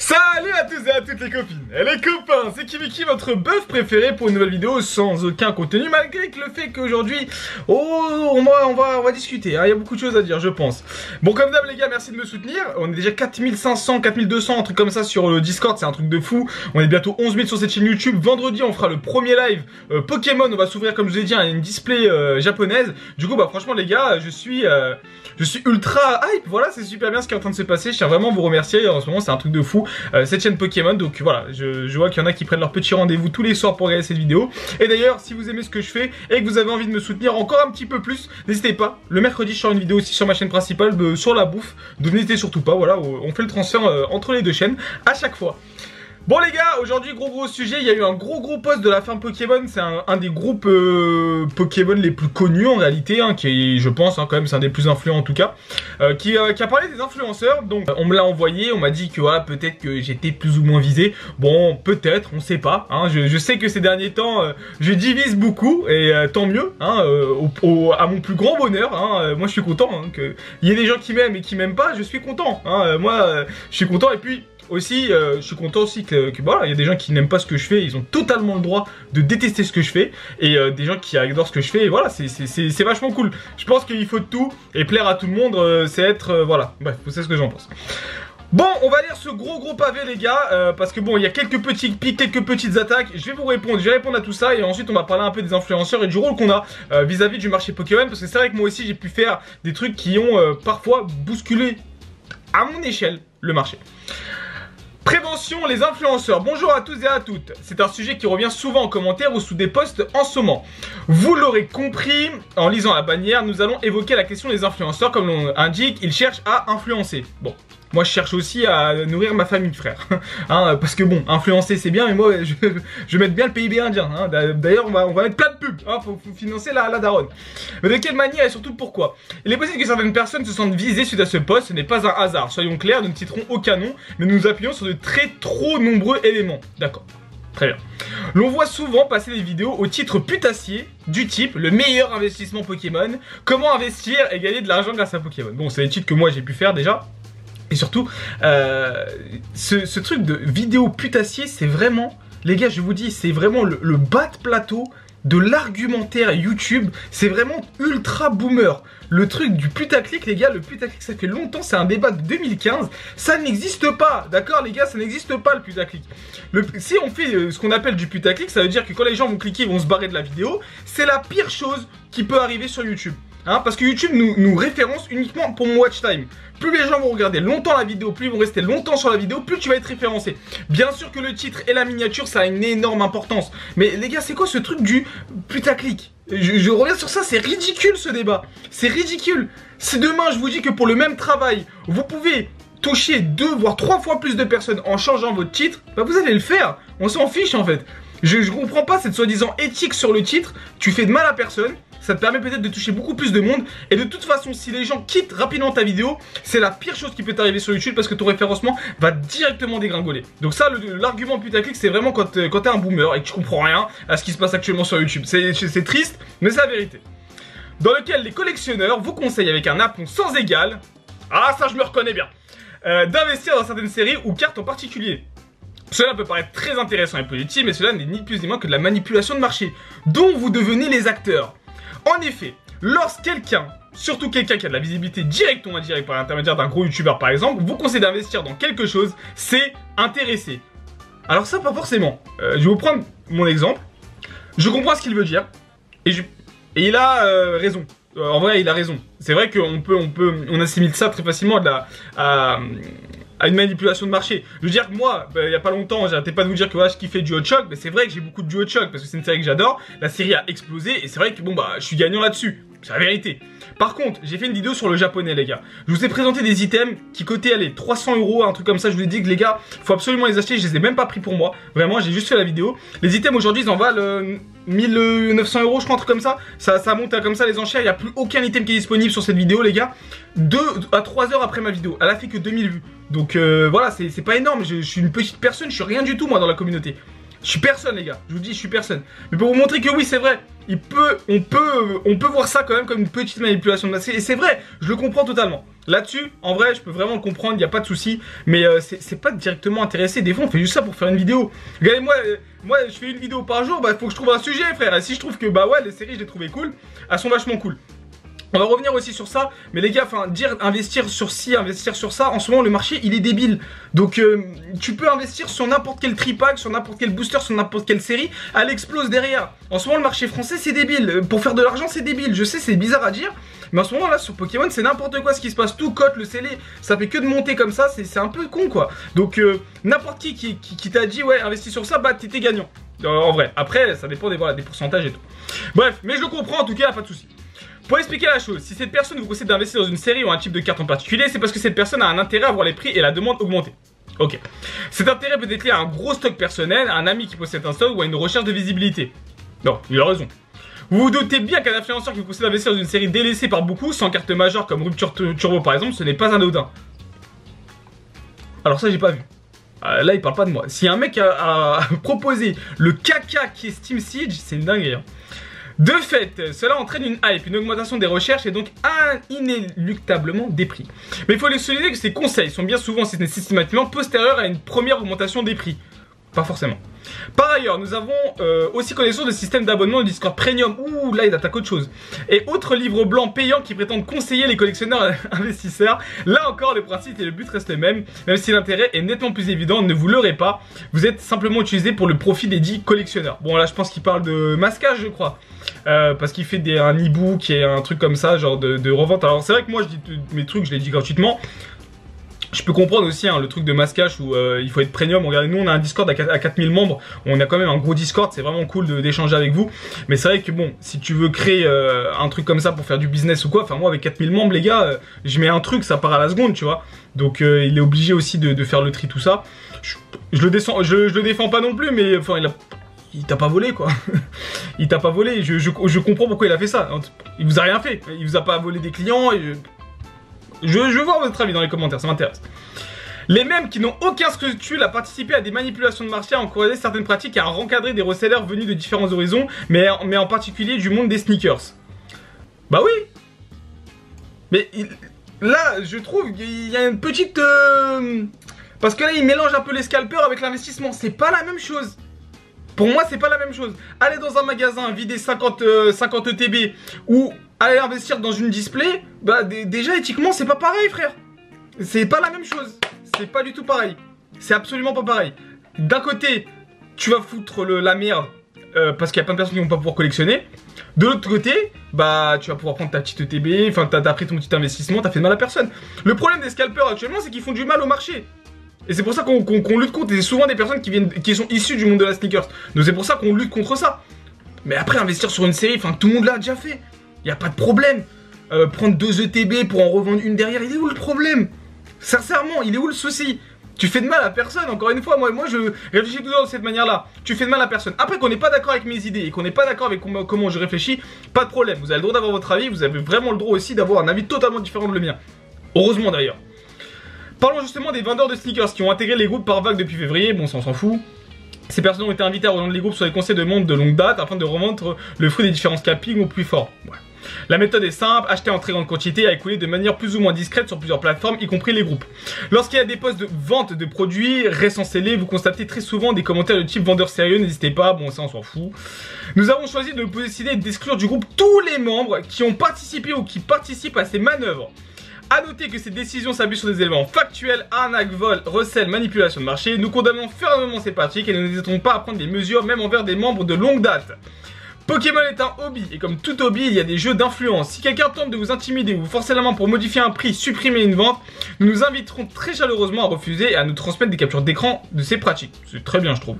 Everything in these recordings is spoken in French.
Salut à tous et à toutes les copines et les copains, c'est Kimiki, votre bœuf préféré pour une nouvelle vidéo sans aucun contenu, malgré que le fait qu'aujourd'hui, on va discuter, hein, il y a beaucoup de choses à dire je pense. Bon, comme d'hab les gars, merci de me soutenir, on est déjà 4500, 4200, un truc comme ça sur le Discord, c'est un truc de fou. On est bientôt 11 000 sur cette chaîne YouTube, vendredi on fera le premier live Pokémon, on va s'ouvrir comme je vous ai dit une display japonaise. Du coup bah franchement les gars, je suis ultra hype, voilà, c'est super bien ce qui est en train de se passer, je tiens vraiment à vous remercier, en ce moment c'est un truc de fou. Cette chaîne Pokémon, donc voilà, je vois qu'il y en a qui prennent leur petit rendez-vous tous les soirs pour regarder cette vidéo. Et d'ailleurs, si vous aimez ce que je fais et que vous avez envie de me soutenir encore un petit peu plus, n'hésitez pas. Le mercredi, je sors une vidéo aussi sur ma chaîne principale sur la bouffe, donc n'hésitez surtout pas. Voilà, on fait le transfert entre les deux chaînes à chaque fois. Bon les gars, aujourd'hui gros sujet, il y a eu un gros post de la ferme Pokémon, c'est un des groupes Pokémon les plus connus en réalité, hein, qui est, je pense, hein, quand même c'est un des plus influents en tout cas, qui a parlé des influenceurs. Donc on me l'a envoyé, on m'a dit que voilà, peut-être que j'étais plus ou moins visé, bon peut-être, on sait pas, hein, je sais que ces derniers temps je divise beaucoup et tant mieux, hein, à mon plus grand bonheur, hein, moi je suis content, hein, qu'il y ait des gens qui m'aiment et qui m'aiment pas, je suis content, hein, moi je suis content. Et puis aussi, je suis content aussi que voilà, il y a des gens qui n'aiment pas ce que je fais, ils ont totalement le droit de détester ce que je fais, et des gens qui adorent ce que je fais, et voilà, c'est vachement cool. Je pense qu'il faut de tout, et plaire à tout le monde, c'est être, voilà, bref, vous savez ce que j'en pense. Bon, on va lire ce gros pavé les gars, parce que bon, il y a quelques petits pics, quelques petites attaques, je vais vous répondre, je vais répondre à tout ça, et ensuite on va parler un peu des influenceurs et du rôle qu'on a vis-à-vis du marché Pokémon, parce que c'est vrai que moi aussi j'ai pu faire des trucs qui ont parfois bousculé, à mon échelle, le marché. Prévention, les influenceurs. Bonjour à tous et à toutes. C'est un sujet qui revient souvent en commentaire ou sous des posts en ce moment. Vous l'aurez compris, en lisant la bannière, nous allons évoquer la question des influenceurs. Comme l'on indique, ils cherchent à influencer. Bon, moi je cherche aussi à nourrir ma famille, frère. Hein, parce que bon, influencer c'est bien, mais moi je vais mettre bien le PIB indien. Hein. D'ailleurs, on va mettre plein de pubs. Hein, faut financer la daronne. Mais de quelle manière et surtout pourquoi? Il est possible que certaines personnes se sentent visées suite à ce post. Ce n'est pas un hasard. Soyons clairs, nous ne citerons aucun nom, mais nous nous appuyons sur de trop nombreux éléments. D'accord. Très bien. L'on voit souvent passer des vidéos au titre putassier du type le meilleur investissement Pokémon, comment investir et gagner de l'argent grâce à Pokémon. Bon, c'est des titres que moi j'ai pu faire déjà. Et surtout, ce truc de vidéo putassier, c'est vraiment, les gars, je vous dis, c'est vraiment le bas de plateau de l'argumentaire YouTube. C'est vraiment ultra boomer. Le truc du putaclic, les gars, le putaclic, ça fait longtemps, c'est un débat de 2015. Ça n'existe pas, d'accord les gars, ça n'existe pas le putaclic. Si on fait ce qu'on appelle du putaclic, ça veut dire que quand les gens vont cliquer, ils vont se barrer de la vidéo. C'est la pire chose qui peut arriver sur YouTube. Hein, parce que YouTube nous référence uniquement pour mon watch time. Plus les gens vont regarder longtemps la vidéo, plus ils vont rester longtemps sur la vidéo, plus tu vas être référencé. Bien sûr que le titre et la miniature, ça a une énorme importance. Mais les gars, c'est quoi ce truc du putaclic? Je reviens sur ça, c'est ridicule ce débat. C'est ridicule. Si demain, je vous dis que pour le même travail, vous pouvez toucher 2 voire 3 fois plus de personnes en changeant votre titre, bah vous allez le faire. On s'en fiche en fait. Je comprends pas cette soi-disant éthique sur le titre. Tu fais de mal à personne. Ça te permet peut-être de toucher beaucoup plus de monde. Et de toute façon, si les gens quittent rapidement ta vidéo, c'est la pire chose qui peut t'arriver sur YouTube, parce que ton référencement va directement dégringoler. Donc ça, l'argument putaclic, c'est vraiment quand t'es un boomer et que tu comprends rien à ce qui se passe actuellement sur YouTube. C'est triste, mais c'est la vérité. Dans lequel les collectionneurs vous conseillent avec un aplomb sans égal, ah ça je me reconnais bien, d'investir dans certaines séries ou cartes en particulier. Cela peut paraître très intéressant et positif, mais cela n'est ni plus ni moins que de la manipulation de marché, dont vous devenez les acteurs. En effet, lorsque quelqu'un, surtout quelqu'un qui a de la visibilité directe ou indirecte par l'intermédiaire d'un gros youtubeur par exemple, vous conseille d'investir dans quelque chose, c'est intéressé. Alors ça, pas forcément. Je vais vous prendre mon exemple. Je comprends ce qu'il veut dire. Et il a raison. En vrai, il a raison. C'est vrai qu'on assimile ça très facilement à une manipulation de marché. Je veux dire que moi, il y a pas longtemps, j'arrêtais pas de vous dire que voilà, je kiffais du Hot Shock, mais c'est vrai que j'ai beaucoup de du Hot Shock parce que c'est une série que j'adore. La série a explosé et c'est vrai que bon bah je suis gagnant là-dessus. C'est la vérité. Par contre, j'ai fait une vidéo sur le japonais les gars. Je vous ai présenté des items qui cotaient allez 300 €, un truc comme ça. Je vous ai dit que les gars, faut absolument les acheter. Je les ai même pas pris pour moi. Vraiment, j'ai juste fait la vidéo. Les items aujourd'hui, ils en valent 1900 €, je crois, un truc comme ça. Ça monte à comme ça les enchères. Il n'y a plus aucun item qui est disponible sur cette vidéo les gars. 2 à 3 heures après ma vidéo. Elle a fait que 2000 vues. Donc voilà, c'est pas énorme. Je suis une petite personne, je suis rien du tout moi dans la communauté. Je suis personne les gars, je vous dis je suis personne. Mais pour vous montrer que oui c'est vrai, on peut voir ça quand même comme une petite manipulation de masse. Et c'est vrai, je le comprends totalement. Là-dessus, en vrai, je peux vraiment le comprendre, il n'y a pas de souci. Mais c'est pas directement intéressé. Des fois, on fait juste ça pour faire une vidéo. Regardez, moi, je fais une vidéo par jour, bah, faut que je trouve un sujet, frère. Et si je trouve que, bah ouais, les séries, je les trouvais cool, elles sont vachement cool. On va revenir aussi sur ça, mais les gars, enfin, dire investir sur ci, investir sur ça, en ce moment le marché il est débile. Donc tu peux investir sur n'importe quel tripack, sur n'importe quel booster, sur n'importe quelle série, elle explose derrière. En ce moment le marché français c'est débile, pour faire de l'argent c'est débile, je sais c'est bizarre à dire, mais en ce moment là sur Pokémon c'est n'importe quoi ce qui se passe, tout cote, le scellé, ça fait que de monter comme ça, c'est un peu con quoi. Donc n'importe qui t'a dit ouais investis sur ça, bah t'étais gagnant. En vrai, après ça dépend des pourcentages et tout. Bref, mais je le comprends en tout cas, pas de soucis. Pour expliquer la chose, si cette personne vous conseille d'investir dans une série ou un type de carte en particulier, c'est parce que cette personne a un intérêt à voir les prix et la demande augmenter. Ok. Cet intérêt peut être lié à un gros stock personnel, à un ami qui possède un stock ou à une recherche de visibilité. Non, il a raison. Vous vous doutez bien qu'un influenceur qui vous conseille d'investir dans une série délaissée par beaucoup, sans carte majeure comme Rupture Turbo par exemple, ce n'est pas anodin. Alors ça j'ai pas vu. Là il parle pas de moi. Si un mec a proposé le caca qui est Steam Siege, c'est une dinguerie. Hein. De fait, cela entraîne une hype, une augmentation des recherches et donc inéluctablement des prix. Mais il faut le souligner que ces conseils sont bien souvent, si ce n'est systématiquement, postérieurs à une première augmentation des prix. Pas forcément. Par ailleurs, nous avons aussi connaissance de systèmes d'abonnement au Discord Premium. Ouh, là il attaque autre chose. Et autres livres blancs payants qui prétendent conseiller les collectionneurs investisseurs. Là encore, le principe et le but restent les mêmes. Même si l'intérêt est nettement plus évident, ne vous leurrez pas. Vous êtes simplement utilisé pour le profit des dits collectionneurs. Bon là je pense qu'il parle de masquage je crois. Parce qu'il fait un e-book et un truc comme ça, genre de revente. Alors c'est vrai que moi je dis mes trucs, je les dis gratuitement. Je peux comprendre aussi hein, le truc de masquage où il faut être premium. Regardez, nous on a un Discord à 4000 membres. On a quand même un gros Discord, c'est vraiment cool d'échanger avec vous. Mais c'est vrai que bon, si tu veux créer un truc comme ça pour faire du business ou quoi, enfin moi avec 4000 membres les gars, je mets un truc, ça part à la seconde, tu vois. Donc il est obligé aussi de faire le tri, tout ça. Je le défends pas non plus, mais enfin il t'a pas volé quoi. Il t'a pas volé, je comprends pourquoi il a fait ça. Il vous a rien fait, il vous a pas volé des clients et je veux voir votre avis dans les commentaires, ça m'intéresse. Les mêmes qui n'ont aucun scrupule à participer à des manipulations de marché, à encourager certaines pratiques et à encadrer des resellers venus de différents horizons, mais en particulier du monde des sneakers. Bah oui. Mais là, je trouve qu'il y a une petite... Parce que là, il mélange un peu les scalpers avec l'investissement. C'est pas la même chose. Pour moi, c'est pas la même chose. Aller dans un magasin, vider 50 TB ou aller investir dans une display, bah déjà éthiquement, c'est pas pareil, frère. C'est pas la même chose. C'est pas du tout pareil. C'est absolument pas pareil. D'un côté, tu vas foutre la merde parce qu'il y a plein de personnes qui vont pas pouvoir collectionner. De l'autre côté, bah tu vas pouvoir prendre ta petite TB, enfin t'as pris ton petit investissement, t'as fait de mal à personne. Le problème des scalpers actuellement, c'est qu'ils font du mal au marché. Et c'est pour ça qu'on lutte contre. Et c'est souvent des personnes qui sont issues du monde de la sneakers. Donc c'est pour ça qu'on lutte contre ça. Mais après, investir sur une série, enfin tout le monde l'a déjà fait. Y a pas de problème. Prendre 2 ETB pour en revendre une derrière, il est où le problème? Sincèrement, il est où le souci? Tu fais de mal à personne, encore une fois, moi je réfléchis toujours de cette manière-là. Tu fais de mal à personne. Après qu'on n'est pas d'accord avec mes idées et qu'on n'est pas d'accord avec comment je réfléchis, pas de problème. Vous avez le droit d'avoir votre avis, vous avez vraiment le droit aussi d'avoir un avis totalement différent de le mien. Heureusement d'ailleurs. Parlons justement des vendeurs de sneakers qui ont intégré les groupes par vague depuis février, bon ça on s'en fout. Ces personnes ont été invitées à rejoindre les groupes sur les conseils de membres de longue date afin de revendre le fruit des différents scalpings au plus fort. Ouais. La méthode est simple, acheter en très grande quantité et à écouler de manière plus ou moins discrète sur plusieurs plateformes, y compris les groupes. Lorsqu'il y a des posts de vente de produits récensés, vous constatez très souvent des commentaires de type vendeur sérieux, n'hésitez pas, bon ça on s'en fout. Nous avons choisi de décider d'exclure du groupe tous les membres qui ont participé ou qui participent à ces manœuvres. A noter que ces décisions s'appuient sur des éléments factuels, arnaque, vol, recel, manipulation de marché. Nous condamnons fermement ces pratiques et nous n'hésiterons pas à prendre des mesures même envers des membres de longue date. Pokémon est un hobby et comme tout hobby, il y a des jeux d'influence. Si quelqu'un tente de vous intimider ou vous forcer la main pour modifier un prix, supprimer une vente, nous nous inviterons très chaleureusement à refuser et à nous transmettre des captures d'écran de ces pratiques. C'est très bien je trouve.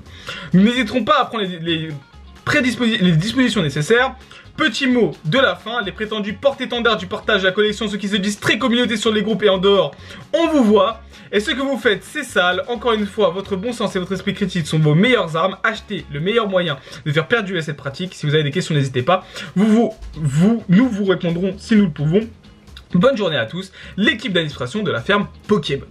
Nous n'hésiterons pas à prendre les dispositions nécessaires. Petit mot de la fin, les prétendus porte-étendards du partage de la collection, ceux qui se disent très communauté sur les groupes et en dehors, on vous voit. Et ce que vous faites, c'est sale. Encore une fois, votre bon sens et votre esprit critique sont vos meilleures armes. Achetez le meilleur moyen de faire perdurer cette pratique. Si vous avez des questions, n'hésitez pas. Nous vous répondrons si nous le pouvons. Bonne journée à tous. L'équipe d'administration de la ferme Pokémon.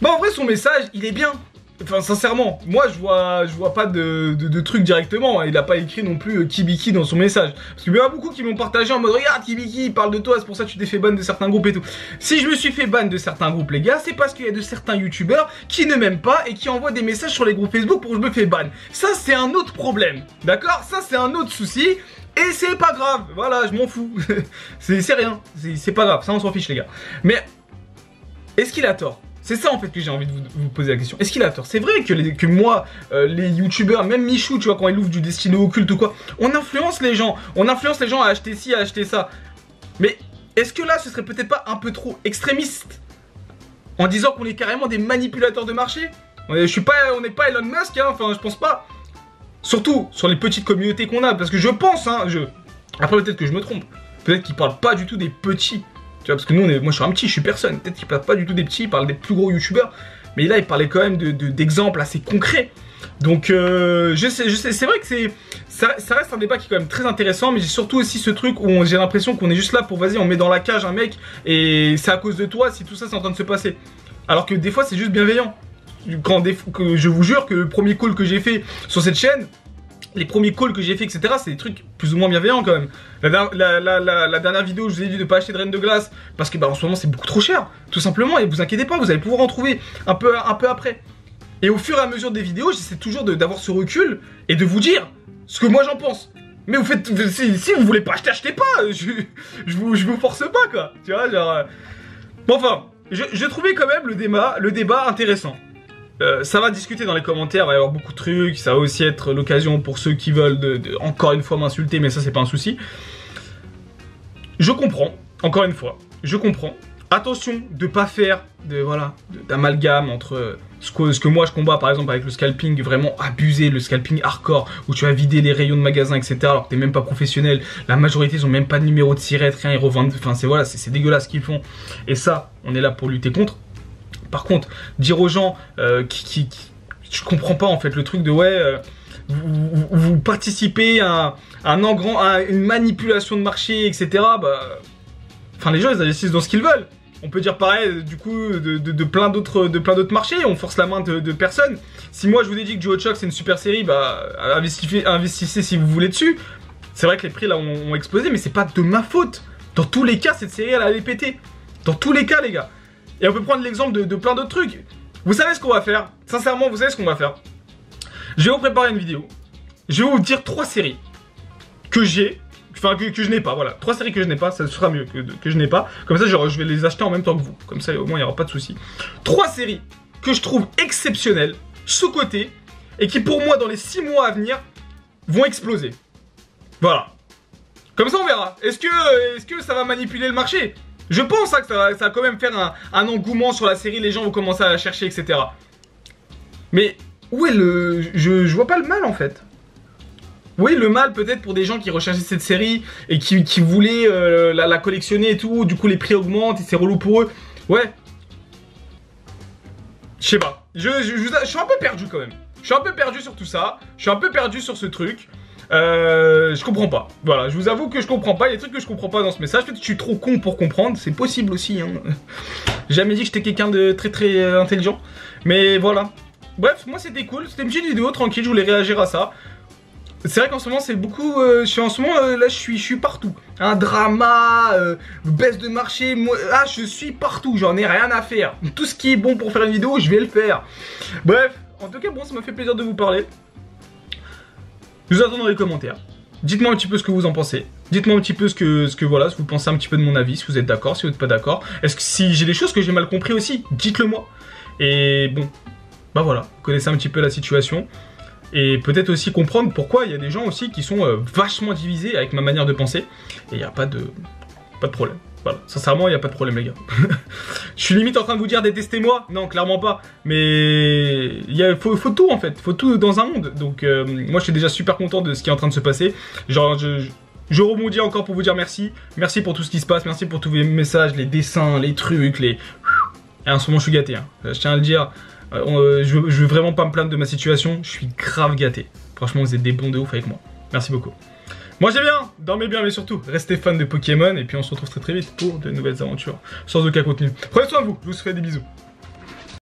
Bah en vrai, son message, il est bien. Enfin, sincèrement, moi je vois pas de trucs directement. Il a pas écrit non plus Kibiki dans son message. Parce qu'il y en a beaucoup qui m'ont partagé en mode regarde Kibiki, il parle de toi, c'est pour ça que tu t'es fait ban de certains groupes et tout. Si je me suis fait ban de certains groupes, les gars, c'est parce qu'il y a de certains youtubeurs qui ne m'aiment pas et qui envoient des messages sur les groupes Facebook pour que je me fais ban. Ça, c'est un autre problème. D'accord? Ça, c'est un autre souci. Et c'est pas grave. Voilà, je m'en fous. c'est rien. C'est pas grave. Ça, on s'en fiche, les gars. Mais est-ce qu'il a tort? C'est ça en fait que j'ai envie de vous poser la question. Est-ce qu'il a tort? C'est vrai que moi, les youtubeurs, même Michou, tu vois, quand il ouvre du Destino occulte ou quoi, on influence les gens. On influence les gens à acheter ci, à acheter ça. Mais est-ce que là, ce serait peut-être pas un peu trop extrémiste en disant qu'on est carrément des manipulateurs de marché? On n'est pas Elon Musk, hein, enfin, je pense pas. Surtout sur les petites communautés qu'on a, parce que je pense, hein, après peut-être que je me trompe. Peut-être qu'ils parlent pas du tout des petits. Tu vois, parce que nous, moi je suis un petit, je suis personne. Peut-être qu'il parle pas du tout des petits, il parle des plus gros youtubeurs. Mais là, il parlait quand même d'exemples assez concrets. Donc, je sais, c'est vrai que ça reste un débat qui est quand même très intéressant. Mais j'ai surtout aussi ce truc où j'ai l'impression qu'on est juste là pour, vas-y, on met dans la cage un mec et c'est à cause de toi si tout ça c'est en train de se passer. Alors que des fois, c'est juste bienveillant. Je vous jure que le premier call que j'ai fait sur cette chaîne, les premiers calls que j'ai fait, etc., c'est des trucs plus ou moins bienveillants quand même. La dernière vidéo, je vous ai dit de pas acheter de reine de glace parce que bah, en ce moment c'est beaucoup trop cher, tout simplement. Et vous inquiétez pas, vous allez pouvoir en trouver un peu après. Et au fur et à mesure des vidéos, j'essaie toujours d'avoir ce recul et de vous dire ce que moi j'en pense. Mais vous faites, si vous voulez pas acheter, achetez pas. Je vous force pas quoi. Tu vois, genre. Bon, enfin, je trouvais quand même le débat intéressant. Ça va discuter dans les commentaires, il va y avoir beaucoup de trucs, ça va aussi être l'occasion pour ceux qui veulent encore une fois m'insulter, mais ça c'est pas un souci. Je comprends, encore une fois, je comprends. Attention de pas faire d'amalgame entre ce que moi je combats par exemple avec le scalping vraiment abusé, le scalping hardcore, où tu vas vider les rayons de magasin, etc. alors que t'es même pas professionnel. La majorité ils ont même pas de numéro de sirette, rien, ils revendent, enfin c'est dégueulasse ce qu'ils font. Et ça, on est là pour lutter contre. Par contre, dire aux gens je comprends pas en fait le truc de vous participez à une manipulation de marché, etc. Bah, enfin les gens ils investissent dans ce qu'ils veulent. On peut dire pareil du coup de plein d'autres marchés. On force la main de personne. Si moi je vous ai dit que Duo Shock c'est une super série, bah investissez si vous voulez dessus. C'est vrai que les prix là ont explosé, mais c'est pas de ma faute. Dans tous les cas, cette série elle allait péter. Dans tous les cas, les gars. Et on peut prendre l'exemple de plein d'autres trucs. Vous savez ce qu'on va faire? Sincèrement, vous savez ce qu'on va faire? Je vais vous préparer une vidéo. Je vais vous dire 3 séries que j'ai, enfin que je n'ai pas, voilà. 3 séries que je n'ai pas, ça sera mieux que je n'ai pas. Comme ça, je vais les acheter en même temps que vous. Comme ça, au moins, il n'y aura pas de souci. 3 séries que je trouve exceptionnelles, sous-cotées, et qui pour moi, dans les 6 mois à venir, vont exploser. Voilà. Comme ça, on verra. Est-ce que ça va manipuler le marché? Je pense que ça va quand même faire un engouement sur la série, les gens vont commencer à la chercher, etc. Mais où est je vois pas le mal en fait. Oui, le mal peut-être pour des gens qui recherchaient cette série et qui voulaient la collectionner et tout, du coup les prix augmentent et c'est relou pour eux. Ouais. Je sais pas. Je suis un peu perdu quand même. Je suis un peu perdu sur tout ça. Je suis un peu perdu sur ce truc. Je comprends pas. Voilà, je vous avoue que je comprends pas. Il y a des trucs que je comprends pas dans ce message. Peut-être que je suis trop con pour comprendre. C'est possible aussi. Hein. J'ai jamais dit que j'étais quelqu'un de très intelligent. Mais voilà. Bref, moi c'était cool. C'était une petite vidéo tranquille. Je voulais réagir à ça. C'est vrai qu'en ce moment c'est beaucoup. Là je suis partout. Un drama, baisse de marché. Moi, je suis partout. J'en ai rien à faire. Tout ce qui est bon pour faire une vidéo, je vais le faire. Bref, en tout cas, bon, ça m'a fait plaisir de vous parler. Je vous attends dans les commentaires. Dites-moi un petit peu ce que vous en pensez. Dites-moi un petit peu ce que voilà, si vous pensez un petit peu de mon avis, si vous êtes d'accord, si vous n'êtes pas d'accord. Est-ce que si j'ai des choses que j'ai mal compris aussi, dites-le moi. Et bon, bah voilà, vous connaissez un petit peu la situation. Et peut-être aussi comprendre pourquoi il y a des gens aussi qui sont vachement divisés avec ma manière de penser. Et il n'y a pas de problème. Voilà, sincèrement, il n'y a pas de problème, les gars. Je suis limite en train de vous dire détestez-moi. Non, clairement pas. Mais il faut tout en fait. Faut tout dans un monde. Donc, moi, je suis déjà super content de ce qui est en train de se passer. Genre, je rebondis encore pour vous dire merci. Merci pour tout ce qui se passe. Merci pour tous les messages, les dessins, les trucs, Et en ce moment, je suis gâté. Hein. Je tiens à le dire. Je veux vraiment pas me plaindre de ma situation. Je suis grave gâté. Franchement, vous êtes des bons de ouf avec moi. Merci beaucoup. Mangez bien, dormez bien, mais surtout, restez fans de Pokémon. Et puis on se retrouve très vite pour de nouvelles aventures sans aucun contenu. Prenez soin de vous, je vous fais des bisous.